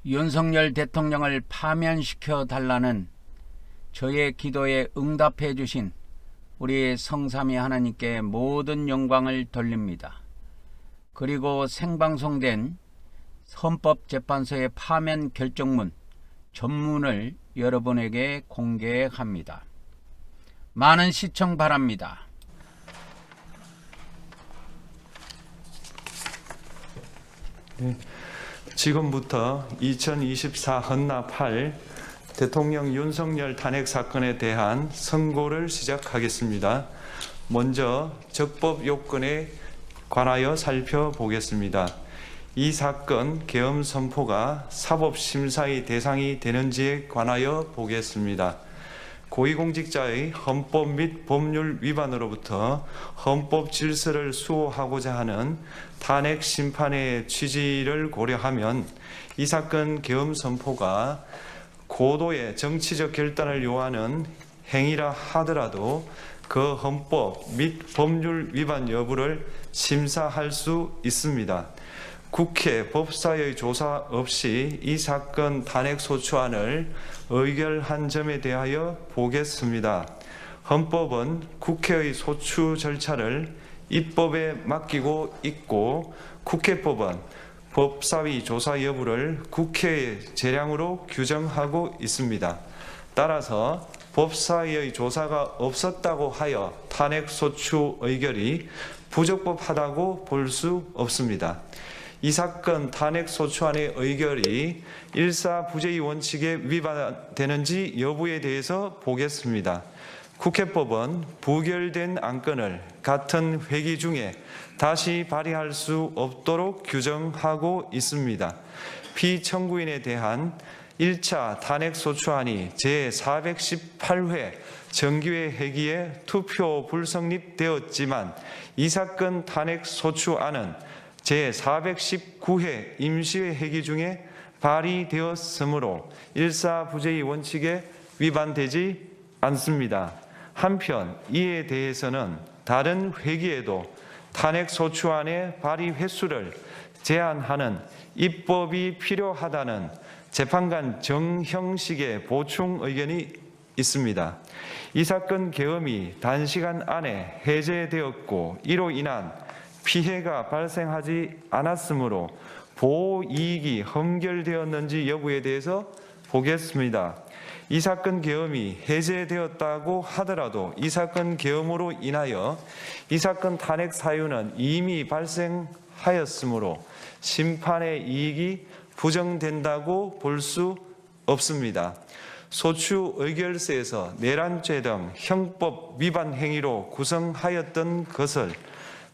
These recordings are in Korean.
윤석열 대통령을 파면시켜 달라는 저의 기도에 응답해 주신 우리 성삼위 하나님께 모든 영광을 돌립니다. 그리고 생방송된 헌법재판소의 파면 결정문 전문을 여러분에게 공개합니다. 많은 시청 바랍니다. 네, 지금부터 2024 헌납 8 대통령 윤석열 탄핵 사건에 대한 선고를 시작하겠습니다. 먼저 적법 요건에 관하여 살펴보겠습니다. 이 사건 계엄 선포가 사법심사의 대상이 되는지에 관하여 보겠습니다. 고위공직자의 헌법 및 법률 위반으로부터 헌법 질서를 수호하고자 하는 탄핵 심판의 취지를 고려하면 이 사건 계엄 선포가 고도의 정치적 결단을 요하는 행위라 하더라도 그 헌법 및 법률 위반 여부를 심사할 수 있습니다. 국회 법사의 조사 없이 이 사건 탄핵 소추안을 의결한 점에 대하여 보겠습니다. 헌법은 국회의 소추 절차를 입법에 맡기고 있고 국회법은 법사위 조사 여부를 국회의 재량으로 규정하고 있습니다. 따라서 법사위의 조사가 없었다고 하여 탄핵 소추 의결이 부적법하다고 볼 수 없습니다. 이 사건 탄핵 소추안의 의결이 일사부재의 원칙에 위반되는지 여부에 대해서 보겠습니다. 국회법은 부결된 안건을 같은 회기 중에 다시 발의할 수 없도록 규정하고 있습니다. 피청구인에 대한 1차 탄핵 소추안이 제418회 정기회 회기에 투표 불성립되었지만 이 사건 탄핵 소추안은 제419회 임시회 회기 중에 발의되었으므로 일사부재의 원칙에 위반되지 않습니다. 한편 이에 대해서는 다른 회기에도 탄핵 소추안의 발의 횟수를 제한하는 입법이 필요하다는 재판관 정형식의 보충 의견이 있습니다. 이 사건 계엄이 단시간 안에 해제되었고 이로 인한 피해가 발생하지 않았으므로 보호 이익이 험결되었는지 여부에 대해서 보겠습니다. 이 사건 계엄이 해제되었다고 하더라도 이 사건 계엄으로 인하여 이 사건 탄핵 사유는 이미 발생하였으므로 심판의 이익이 부정된다고 볼 수 없습니다. 소추 의결서에서 내란죄 등 형법 위반 행위로 구성하였던 것을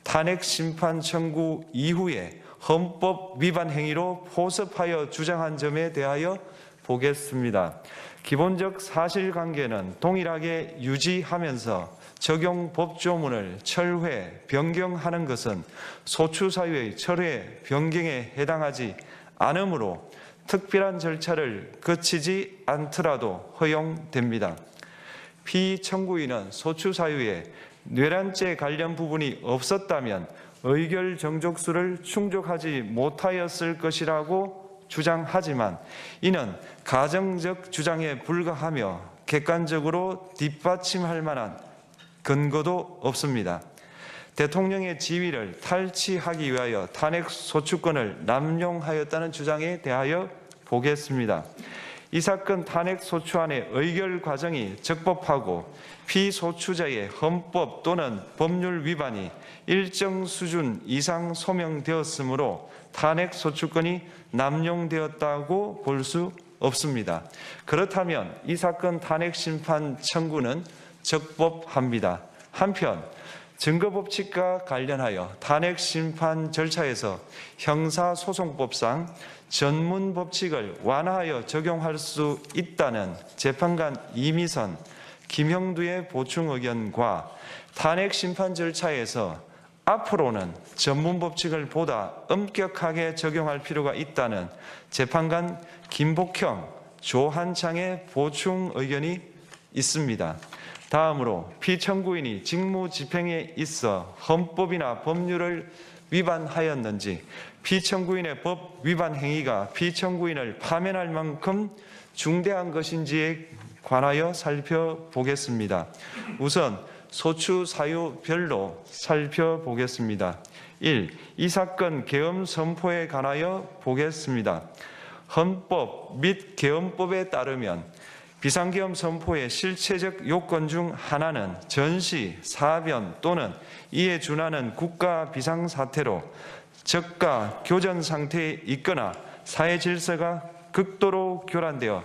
탄핵 심판 청구 이후에 헌법 위반 행위로 포섭하여 주장한 점에 대하여 보겠습니다. 기본적 사실관계는 동일하게 유지하면서 적용 법조문을 철회, 변경하는 것은 소추 사유의 철회, 변경에 해당하지 않으므로 특별한 절차를 거치지 않더라도 허용됩니다. 피청구인은 소추 사유에 내란죄 관련 부분이 없었다면 의결 정족수를 충족하지 못하였을 것이라고 주장하지만 이는 가정적 주장에 불과하며 객관적으로 뒷받침할 만한 근거도 없습니다. 대통령의 지위를 탈취하기 위하여 탄핵 소추권을 남용하였다는 주장에 대하여 보겠습니다. 이 사건 탄핵 소추안의 의결 과정이 적법하고 피소추자의 헌법 또는 법률 위반이 일정 수준 이상 소명되었으므로 탄핵 소추권이 남용되었다고 볼 수 없습니다. 그렇다면 이 사건 탄핵 심판 청구는 적법합니다. 한편 증거법칙과 관련하여 탄핵 심판 절차에서 형사소송법상 전문 법칙을 완화하여 적용할 수 있다는 재판관 이미선, 김형두의 보충 의견과 탄핵 심판 절차에서 앞으로는 전문 법칙을 보다 엄격하게 적용할 필요가 있다는 재판관 김복형, 조한창의 보충 의견이 있습니다. 다음으로 피청구인이 직무집행에 있어 헌법이나 법률을 위반하였는지, 피청구인의 법 위반 행위가 피청구인을 파면할 만큼 중대한 것인지에 관하여 살펴보겠습니다. 우선 소추 사유별로 살펴보겠습니다. 1. 이 사건 계엄 선포에 관하여 보겠습니다. 헌법 및 계엄법에 따르면 비상계엄 선포의 실체적 요건 중 하나는 전시, 사변 또는 이에 준하는 국가 비상사태로 저가 교전 상태에 있거나 사회 질서가 극도로 교란되어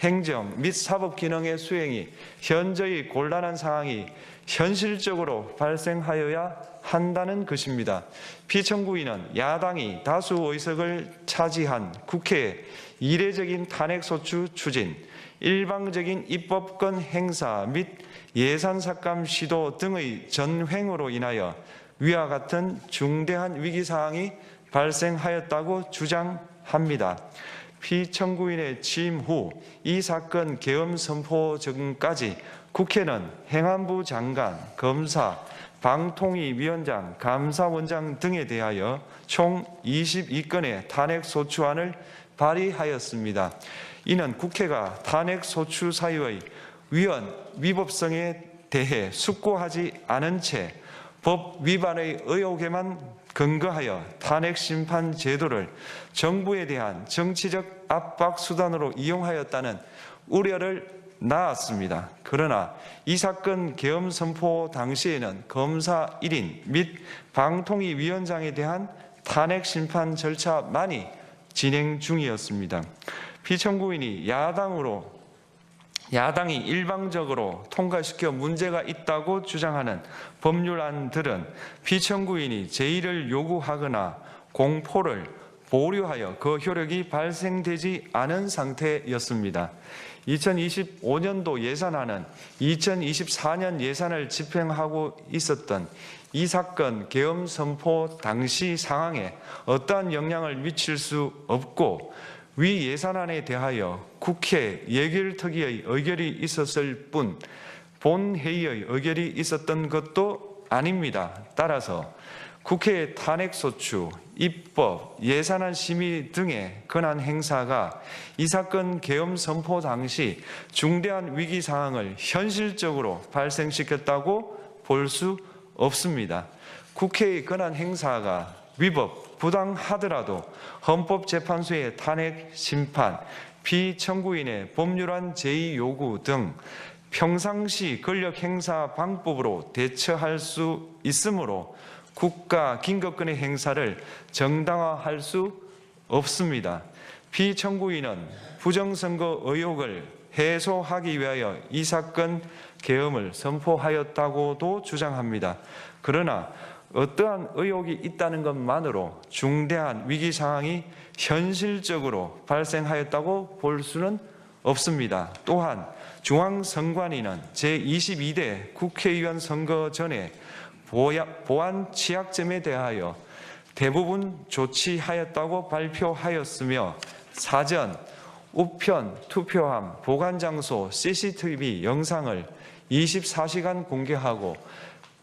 행정 및 사법 기능의 수행이 현저히 곤란한 상황이 현실적으로 발생하여야 한다는 것입니다. 피청구인은 야당이 다수 의석을 차지한 국회의 이례적인 탄핵소추 추진, 일방적인 입법권 행사 및 예산 삭감 시도 등의 전횡으로 인하여 위와 같은 중대한 위기사항이 발생하였다고 주장합니다. 피청구인의 취임 후 이 사건 계엄 선포 전까지 국회는 행안부 장관, 검사, 방통위위원장, 감사원장 등에 대하여 총 22건의 탄핵소추안을 발의하였습니다. 이는 국회가 탄핵소추 사유의 위헌, 위법성에 대해 숙고하지 않은 채 법 위반의 의혹에만 근거하여 탄핵심판 제도를 정부에 대한 정치적 압박 수단으로 이용하였다는 우려를 낳았습니다. 그러나 이 사건 계엄 선포 당시에는 검사 1인 및 방통위위원장에 대한 탄핵심판 절차만이 진행 중이었습니다. 피청구인이 야당이 일방적으로 통과시켜 문제가 있다고 주장하는 법률안들은 피청구인이 제의를 요구하거나 공포를 보류하여 그 효력이 발생되지 않은 상태였습니다. 2025년도 예산안은 2024년 예산을 집행하고 있었던 이 사건 계엄 선포 당시 상황에 어떠한 영향을 미칠 수 없고 위 예산안에 대하여 국회 예결특위의 의결이 있었을 뿐 본회의의 의결이 있었던 것도 아닙니다. 따라서 국회의 탄핵소추, 입법, 예산안 심의 등의 권한 행사가 이 사건 계엄 선포 당시 중대한 위기 상황을 현실적으로 발생시켰다고 볼 수 없습니다. 국회의 권한 행사가 위법, 부당하더라도 헌법재판소의 탄핵 심판, 피청구인의 법률안 제의 요구 등 평상시 권력 행사 방법으로 대처할 수 있으므로 국가 긴급권의 행사를 정당화할 수 없습니다. 피청구인은 부정선거 의혹을 해소하기 위하여 이 사건 계엄을 선포하였다고도 주장합니다. 그러나 어떠한 의혹이 있다는 것만으로 중대한 위기 상황이 현실적으로 발생하였다고 볼 수는 없습니다. 또한 중앙선관위는 제22대 국회의원 선거 전에 보안 취약점에 대하여 대부분 조치하였다고 발표하였으며 사전, 우편, 투표함, 보관장소, CCTV 영상을 24시간 공개하고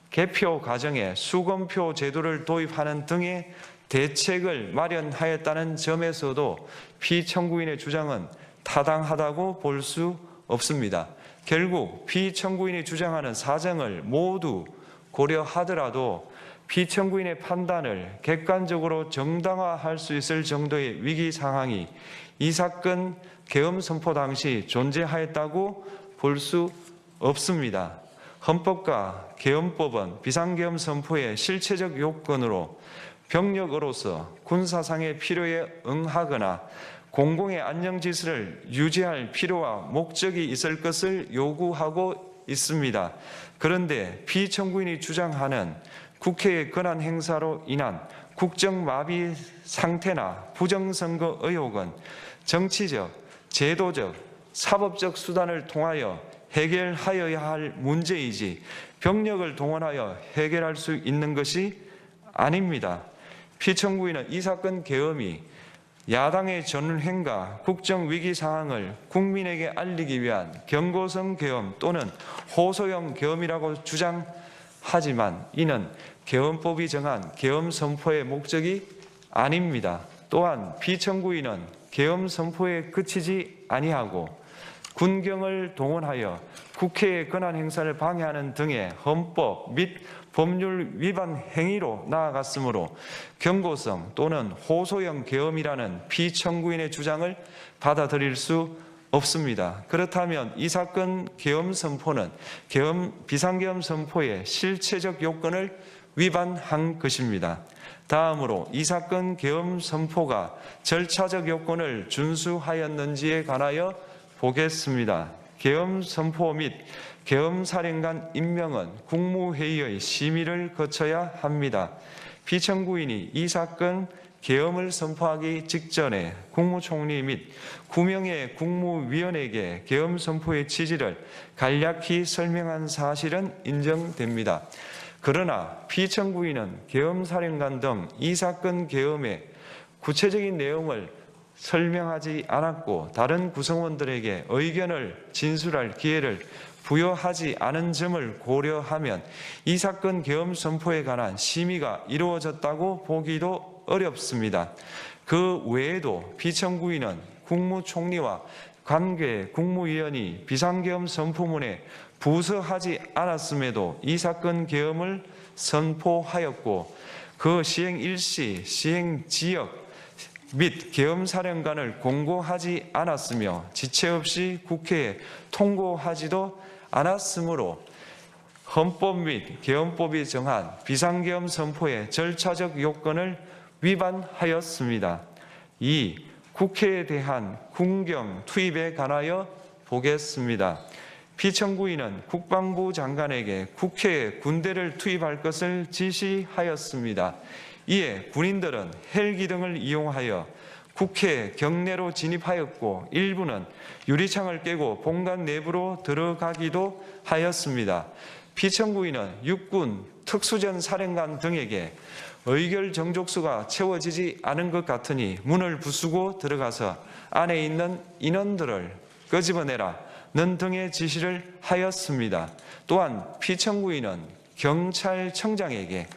개표 과정에 수검표 제도를 도입하는 등의 대책을 마련하였다는 점에서도 피청구인의 주장은 타당하다고 볼 수 없습니다. 결국 피청구인이 주장하는 사정을 모두 고려하더라도 피청구인의 판단을 객관적으로 정당화할 수 있을 정도의 위기 상황이 이 사건 계엄 선포 당시 존재하였다고 볼 수 없습니다. 헌법과 계엄법은 비상계엄 선포의 실체적 요건으로 병력으로서 군사상의 필요에 응하거나 공공의 안정질서를 유지할 필요와 목적이 있을 것을 요구하고 있습니다. 그런데 피청구인이 주장하는 국회의 권한 행사로 인한 국정마비 상태나 부정선거 의혹은 정치적, 제도적, 사법적 수단을 통하여 해결하여야 할 문제이지 병력을 동원하여 해결할 수 있는 것이 아닙니다. 피청구인은 이 사건 계엄이 야당의 전횡과 국정위기 상황을 국민에게 알리기 위한 경고성 계엄 또는 호소형 계엄이라고 주장하지만 이는 계엄법이 정한 계엄 선포의 목적이 아닙니다. 또한 피청구인은 계엄 선포에 그치지 아니하고 군경을 동원하여 국회의 권한 행사를 방해하는 등의 헌법 및 법률 위반 행위로 나아갔으므로 경고성 또는 호소형 계엄이라는 피청구인의 주장을 받아들일 수 없습니다. 그렇다면 이 사건 계엄 선포는 비상계엄 선포의 실체적 요건을 위반한 것입니다. 다음으로 이 사건 계엄 선포가 절차적 요건을 준수하였는지에 관하여 보겠습니다. 계엄 선포 및 계엄 사령관 임명은 국무회의의 심의를 거쳐야 합니다. 피청구인이 이 사건 계엄을 선포하기 직전에 국무총리 및 9명의 국무위원에게 계엄 선포의 취지를 간략히 설명한 사실은 인정됩니다. 그러나 피청구인은 계엄사령관 등 이 사건 계엄의 구체적인 내용을 설명하지 않았고 다른 구성원들에게 의견을 진술할 기회를 부여하지 않은 점을 고려하면 이 사건 계엄 선포에 관한 심의가 이루어졌다고 보기도 어렵습니다. 그 외에도 피청구인은 국무총리와 관계 국무위원이 비상계엄 선포문에 부서하지 않았음에도 이 사건 계엄을 선포하였고 그 시행 일시, 시행 지역 및 계엄사령관을 공고하지 않았으며 지체 없이 국회에 통고하지도 않았으므로 헌법 및 계엄법이 정한 비상계엄 선포의 절차적 요건을 위반하였습니다. 2. 국회에 대한 군경 투입에 관하여 보겠습니다. 피청구인은 국방부 장관에게 국회에 군대를 투입할 것을 지시하였습니다. 이에 군인들은 헬기 등을 이용하여 국회 경내로 진입하였고 일부는 유리창을 깨고 본관 내부로 들어가기도 하였습니다. 피청구인은 육군 특수전 사령관 등에게 의결 정족수가 채워지지 않은 것 같으니 문을 부수고 들어가서 안에 있는 인원들을 끄집어내라는 등의 지시를 하였습니다. 또한 피청구인은 경찰청장에게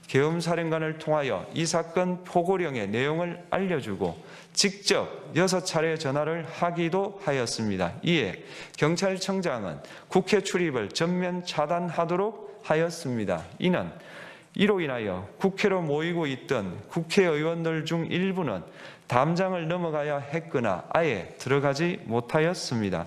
계엄사령관을 통하여 이 사건 포고령의 내용을 알려주고 직접 6차례 전화를 하기도 하였습니다. 이에 경찰청장은 국회 출입을 전면 차단하도록 하였습니다. 이로 인하여 국회로 모이고 있던 국회의원들 중 일부는 담장을 넘어가야 했거나 아예 들어가지 못하였습니다.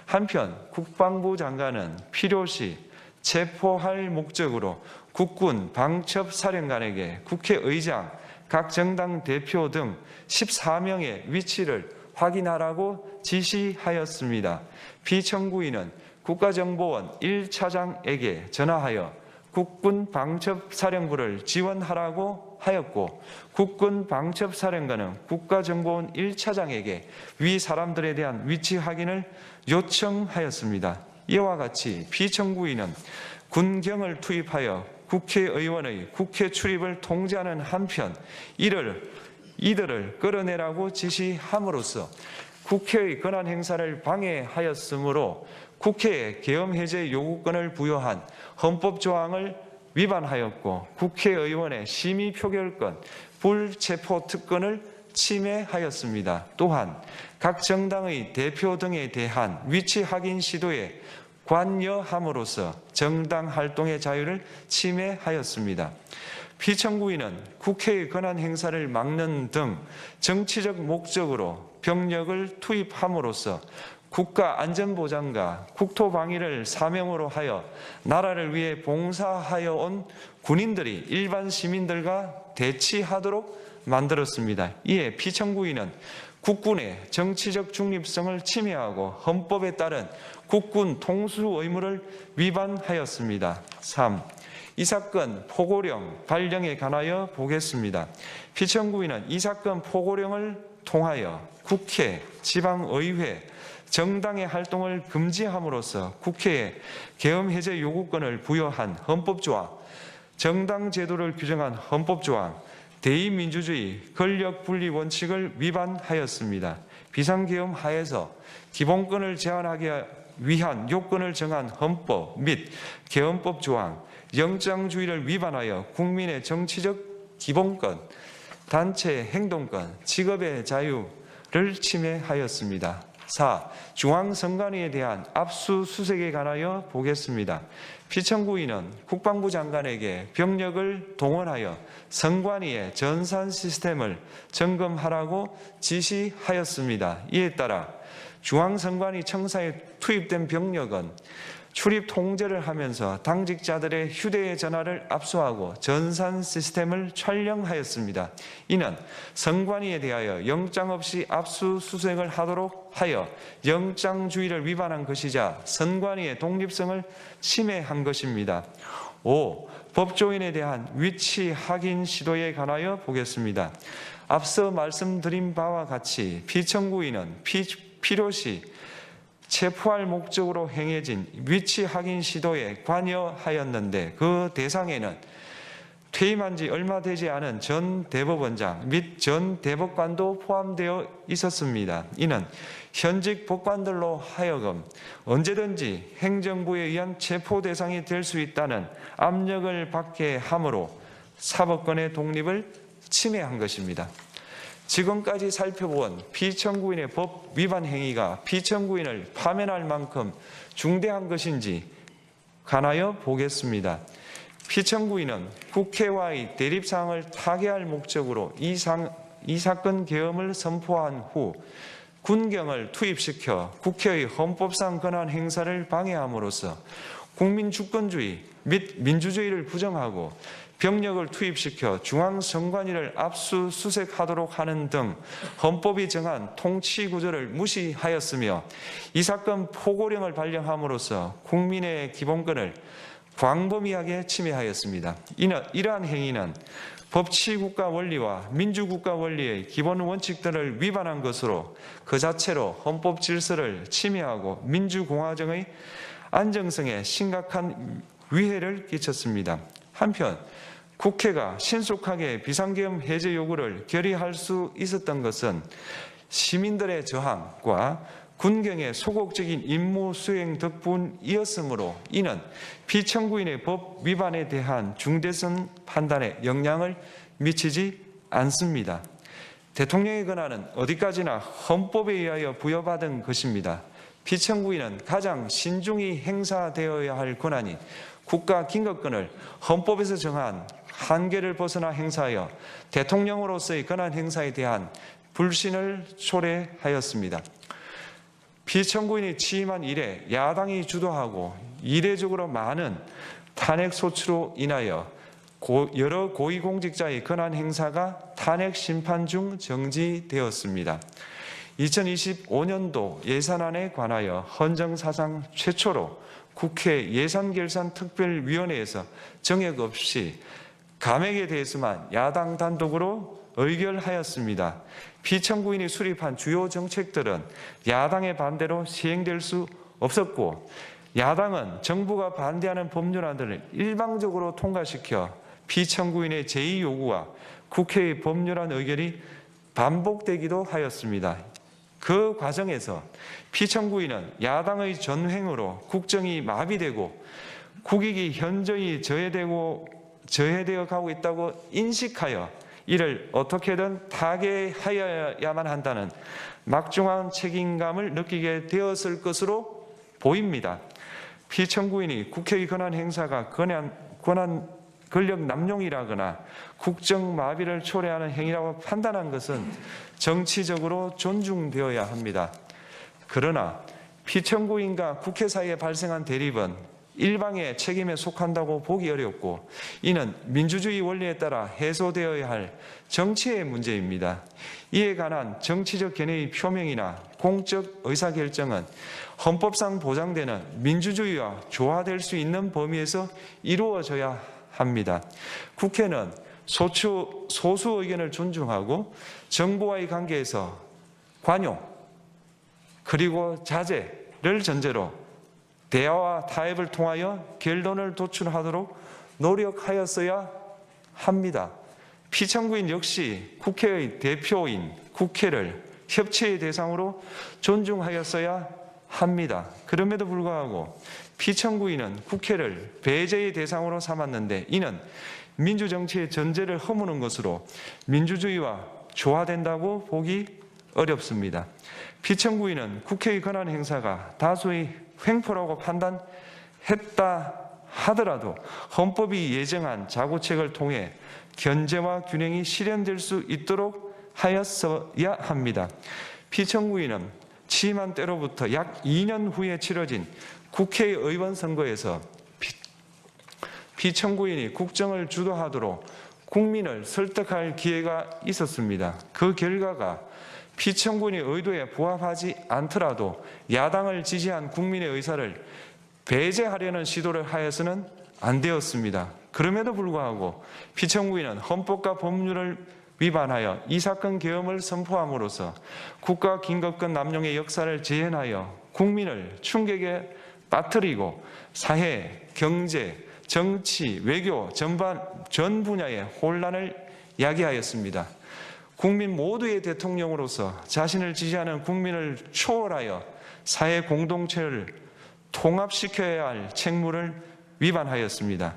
한편 국방부 장관은 필요시 체포할 목적으로 국군 방첩사령관에게 국회의장, 각 정당 대표 등 14명의 위치를 확인하라고 지시하였습니다. 피청구인은 국가정보원 1차장에게 전화하여 국군 방첩사령부를 지원하라고 하였고 국군 방첩사령관은 국가정보원 1차장에게 위 사람들에 대한 위치 확인을 요청하였습니다. 이와 같이 피청구인은 군경을 투입하여 국회의원의 국회 출입을 통제하는 한편 이들을 끌어내라고 지시함으로써 국회의 권한 행사를 방해하였으므로 국회에 계엄 해제 요구권을 부여한 헌법 조항을 위반하였고 국회의원의 심의 표결권, 불체포 특권을 침해하였습니다. 또한 각 정당의 대표 등에 대한 위치 확인 시도에 관여함으로써 정당 활동의 자유를 침해하였습니다. 피청구인은 국회의 권한 행사를 막는 등 정치적 목적으로 병력을 투입함으로써 국가안전보장과 국토방위를 사명으로 하여 나라를 위해 봉사하여 온 군인들이 일반 시민들과 대치하도록 만들었습니다. 이에 피청구인은 국군의 정치적 중립성을 침해하고 헌법에 따른 국군 통수 의무를 위반하였습니다. 3. 이 사건 포고령 발령에 관하여 보겠습니다. 피청구인은 이 사건 포고령을 통하여 국회, 지방의회, 정당의 활동을 금지함으로써 국회에 계엄 해제 요구권을 부여한 헌법조항, 정당 제도를 규정한 헌법조항, 대의민주주의 권력분리 원칙을 위반하였습니다. 비상계엄 하에서 기본권을 제한하기 위한 요건을 정한 헌법 및 계엄법 조항, 영장주의를 위반하여 국민의 정치적 기본권, 단체 행동권, 직업의 자유를 침해하였습니다. 4. 중앙선관위에 대한 압수수색에 관하여 보겠습니다. 피청구인은 국방부 장관에게 병력을 동원하여 선관위의 전산 시스템을 점검하라고 지시하였습니다. 이에 따라 중앙선관위 청사에 투입된 병력은 출입 통제를 하면서 당직자들의 휴대전화를 압수하고 전산 시스템을 촬영하였습니다. 이는 선관위에 대하여 영장 없이 압수수색을 하도록 하여 영장주의를 위반한 것이자 선관위의 독립성을 침해한 것입니다. 5. 법조인에 대한 위치 확인 시도에 관하여 보겠습니다. 앞서 말씀드린 바와 같이 피청구인은 필요시 체포할 목적으로 행해진 위치 확인 시도에 관여하였는데 그 대상에는 퇴임한 지 얼마 되지 않은 전 대법원장 및 전 대법관도 포함되어 있었습니다. 이는 현직 법관들로 하여금 언제든지 행정부에 의한 체포 대상이 될 수 있다는 압력을 받게 함으로 사법권의 독립을 침해한 것입니다. 지금까지 살펴본 피청구인의 법 위반 행위가 피청구인을 파면할 만큼 중대한 것인지 관하여 보겠습니다. 피청구인은 국회와의 대립사항을 타개할 목적으로 이 사건 계엄을 선포한 후 군경을 투입시켜 국회의 헌법상 권한 행사를 방해함으로써 국민 주권주의 및 민주주의를 부정하고 병력을 투입시켜 중앙선관위를 압수수색하도록 하는 등 헌법이 정한 통치구조를 무시하였으며 이 사건 포고령을 발령함으로써 국민의 기본권을 광범위하게 침해하였습니다. 이러한 행위는 법치국가 원리와 민주국가 원리의 기본 원칙들을 위반한 것으로 그 자체로 헌법 질서를 침해하고 민주공화정의 안정성에 심각한 위해를 끼쳤습니다. 한편 국회가 신속하게 비상계엄 해제 요구를 결의할 수 있었던 것은 시민들의 저항과 군경의 소극적인 임무 수행 덕분이었으므로 이는 피청구인의 법 위반에 대한 중대성 판단에 영향을 미치지 않습니다. 대통령의 권한은 어디까지나 헌법에 의하여 부여받은 것입니다. 피청구인은 가장 신중히 행사되어야 할 권한인 국가 긴급권을 헌법에서 정한 한계를 벗어나 행사하여 대통령으로서의 권한 행사에 대한 불신을 초래하였습니다. 피청구인이 취임한 이래 야당이 주도하고 이례적으로 많은 탄핵 소추로 인하여 여러 고위공직자의 권한 행사가 탄핵 심판 중 정지되었습니다. 2025년도 예산안에 관하여 헌정사상 최초로 국회 예산결산특별위원회에서 정액 없이 감액에 대해서만 야당 단독으로 의결하였습니다. 피청구인이 수립한 주요 정책들은 야당의 반대로 시행될 수 없었고 야당은 정부가 반대하는 법률안들을 일방적으로 통과시켜 피청구인의 제2 요구와 국회의 법률안 의결이 반복되기도 하였습니다. 그 과정에서 피청구인은 야당의 전횡으로 국정이 마비되고 국익이 현저히 저해되어 가고 있다고 인식하여 이를 어떻게든 타개하여야만 한다는 막중한 책임감을 느끼게 되었을 것으로 보입니다. 피청구인이 국회의 권한 행사가 권력 남용이라거나 국정 마비를 초래하는 행위라고 판단한 것은 정치적으로 존중되어야 합니다. 그러나 피청구인과 국회 사이에 발생한 대립은 일방의 책임에 속한다고 보기 어렵고 이는 민주주의 원리에 따라 해소되어야 할 정치의 문제입니다. 이에 관한 정치적 견해의 표명이나 공적 의사결정은 헌법상 보장되는 민주주의와 조화될 수 있는 범위에서 이루어져야 합니다. 국회는 소수 의견을 존중하고 정부와의 관계에서 관용 그리고 자제를 전제로 대화와 타협을 통하여 결론을 도출하도록 노력하였어야 합니다. 피청구인 역시 국회의 대표인 국회를 협치의 대상으로 존중하였어야 합니다. 그럼에도 불구하고 피청구인은 국회를 배제의 대상으로 삼았는데 이는 민주정치의 전제를 허무는 것으로 민주주의와 조화된다고 보기 어렵습니다. 피청구인은 국회의 권한 행사가 다수의 횡포라고 판단했다 하더라도 헌법이 예정한 자구책을 통해 견제와 균형이 실현될 수 있도록 하였어야 합니다. 피청구인은 취임한 때로부터 약 2년 후에 치러진 국회의원 선거에서 피청구인이 국정을 주도하도록 국민을 설득할 기회가 있었습니다. 그 결과가 피청구인의 의도에 부합하지 않더라도 야당을 지지한 국민의 의사를 배제하려는 시도를 하여서는 안 되었습니다. 그럼에도 불구하고 피청구인은 헌법과 법률을 위반하여 이 사건 계엄을 선포함으로써 국가 긴급권 남용의 역사를 재현하여 국민을 충격에 빠뜨리고 사회, 경제, 정치, 외교 전 분야의 혼란을 야기하였습니다. 국민 모두의 대통령으로서 자신을 지지하는 국민을 초월하여 사회 공동체를 통합시켜야 할 책무를 위반하였습니다.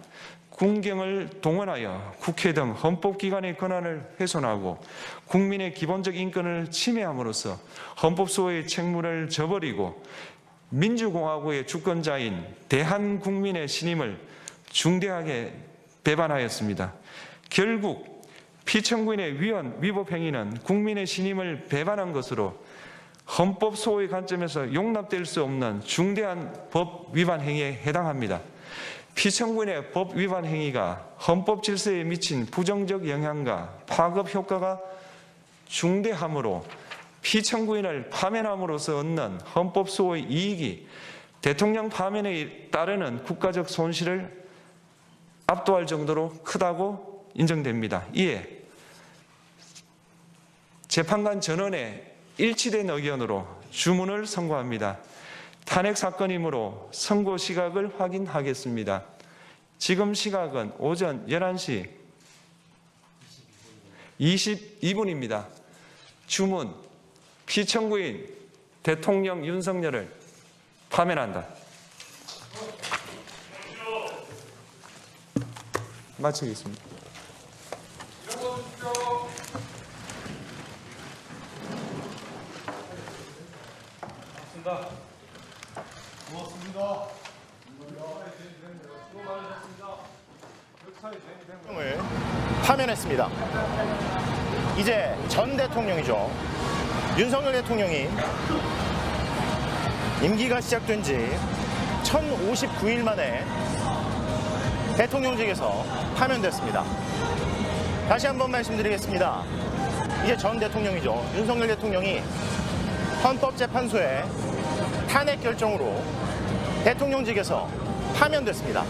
군경을 동원하여 국회 등 헌법기관의 권한을 훼손하고 국민의 기본적 인권을 침해함으로써 헌법소의 책무를 저버리고 민주공화국의 주권자인 대한국민의 신임을 중대하게 배반하였습니다. 결국 피청구인의 위법 행위는 국민의 신임을 배반한 것으로 헌법소의 관점에서 용납될 수 없는 중대한 법 위반 행위에 해당합니다. 피청구인의 법 위반 행위가 헌법 질서에 미친 부정적 영향과 파급 효과가 중대하므로 피청구인을 파면함으로써 얻는 헌법소의 이익이 대통령 파면에 따르는 국가적 손실을 압도할 정도로 크다고 인정됩니다. 이에 재판관 전원의 일치된 의견으로 주문을 선고합니다. 탄핵 사건이므로 선고 시각을 확인하겠습니다. 지금 시각은 오전 11시 22분입니다. 주문, 피청구인 대통령 윤석열을 파면한다. 마치겠습니다. 고맙습니다. 을 파면했습니다. 이제 전 대통령이죠. 윤석열 대통령이 임기가 시작된 지 1059일 만에 대통령직에서 파면됐습니다. 다시 한번 말씀드리겠습니다. 이제 전 대통령이죠. 윤석열 대통령이 헌법재판소의 탄핵 결정으로 대통령직에서 파면됐습니다.